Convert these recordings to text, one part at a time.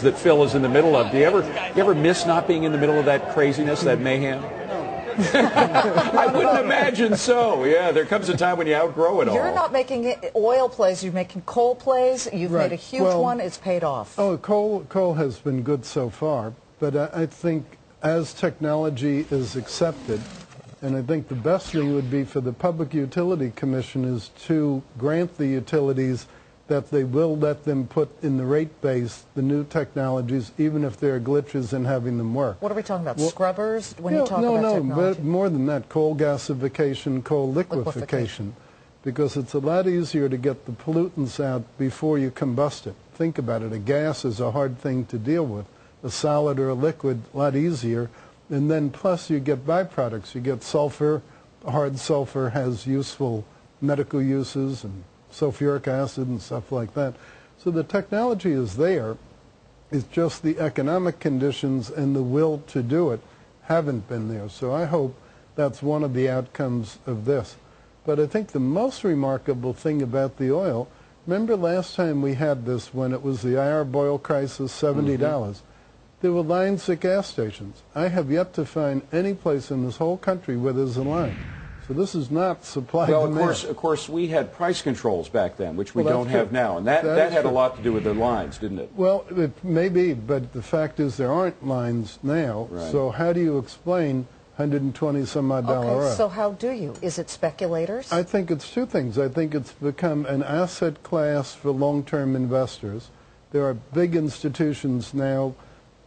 craziness that Phil is in the middle of. Do you ever miss not being in the middle of that craziness, that mayhem? I wouldn't imagine so. Yeah, there comes a time when you outgrow it all. You're not making oil plays, you're making coal plays. You've made a huge one, it's paid off. Oh, coal has been good so far, but I think as technology is accepted, and I think the best thing would be for the Public Utility Commission is to grant the utilities that they will let them put in the rate base the new technologies, even if there are glitches in having them work. What are we talking about? Scrubbers? When you talk about technology? But more than that, coal gasification, coal liquefaction, because it's a lot easier to get the pollutants out before you combust it. Think about it. A gas is a hard thing to deal with. A solid or a liquid, a lot easier. And then plus you get byproducts. You get sulfur. Hard sulfur has useful medical uses, and sulfuric acid and stuff like that. So the technology is there. It's just the economic conditions and the will to do it haven't been there. So I hope that's one of the outcomes of this. But I think the most remarkable thing about the oil, remember last time we had this when it was the Arab oil crisis, $70. There were lines at gas stations. I have yet to find any place in this whole country where there's a line. So this is not supply and demand. Of course, we had price controls back then, which we don't have now, and that had a lot to do with the lines, didn't it? Well, it may be, but the fact is there aren't lines now. Right. So how do you explain $120-some-odd oil? So how do you? Is it speculators? I think it's two things. I think it's become an asset class for long-term investors. There are big institutions now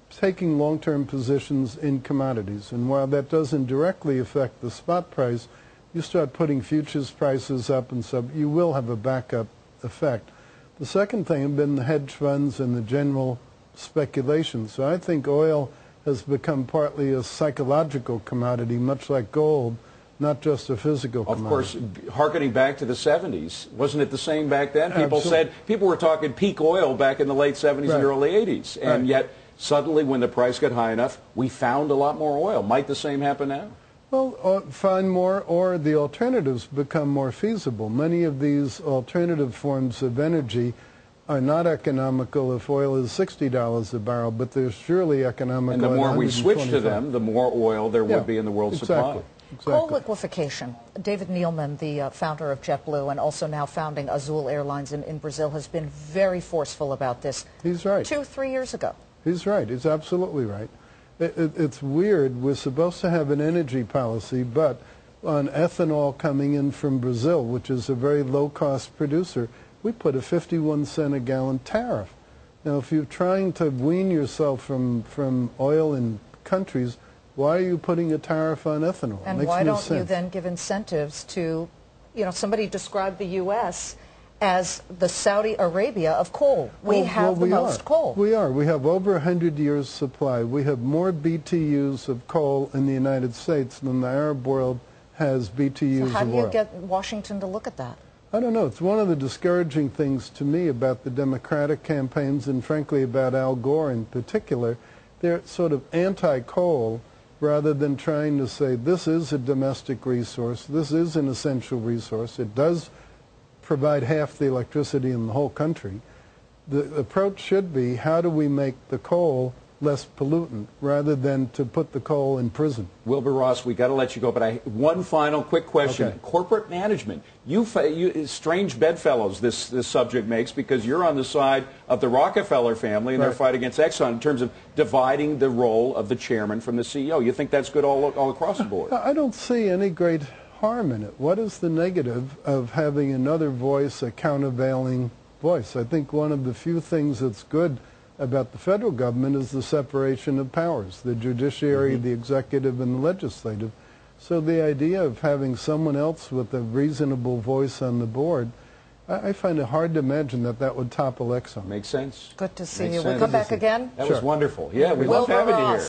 taking long-term positions in commodities, and while that doesn't directly affect the spot price, you start putting futures prices up and so you will have a backup effect. The second thing have been the hedge funds and the general speculation. So I think oil has become partly a psychological commodity, much like gold, not just a physical commodity. Of course, hearkening back to the 70s, wasn't it the same back then? People were talking peak oil back in the late 70s and early 80s, and yet suddenly when the price got high enough, we found a lot more oil. Might the same happen now? Well, find more, or the alternatives become more feasible. Many of these alternative forms of energy are not economical if oil is $60 a barrel, but they're surely economical. And the more we switch to them, the more oil there would be in the world supply. Exactly. Coal liquefaction. David Neeleman, the founder of JetBlue and also now founding Azul Airlines in Brazil, has been very forceful about this. He's right. 2-3 years ago. He's right. He's absolutely right. It's weird. We're supposed to have an energy policy, but on ethanol coming in from Brazil, which is a very low-cost producer, we put a 51-cent a gallon tariff. Now, if you're trying to wean yourself from oil in countries, why are you putting a tariff on ethanol? And why don't you then give incentives to, somebody described the U.S. as the Saudi Arabia of coal. We have the most coal. We are. We have over 100 years' supply. We have more BTUs of coal in the United States than the Arab world has BTUs of oil. So how do you get Washington to look at that? I don't know. It's one of the discouraging things to me about the Democratic campaigns and, frankly, about Al Gore in particular. They're sort of anti-coal rather than trying to say this is a domestic resource, this is an essential resource, it does provide half the electricity in the whole country. The approach should be, how do we make the coal less pollutant rather than to put the coal in prison? Wilbur Ross, we got to let you go, but one final quick question. Okay. Corporate management. You strange bedfellows this subject makes, because you're on the side of the Rockefeller family and their fight against Exxon in terms of dividing the role of the chairman from the CEO. You think that's good all across the board? I don't see any great harm in it. What is the negative of having another voice, a countervailing voice? I think one of the few things that's good about the federal government is the separation of powers, the judiciary, the executive, and the legislative. So the idea of having someone else with a reasonable voice on the board, I find it hard to imagine that that would topple Exxon. Makes sense. Good to see you. We'll come back again. That was wonderful. Yeah, we love having you here.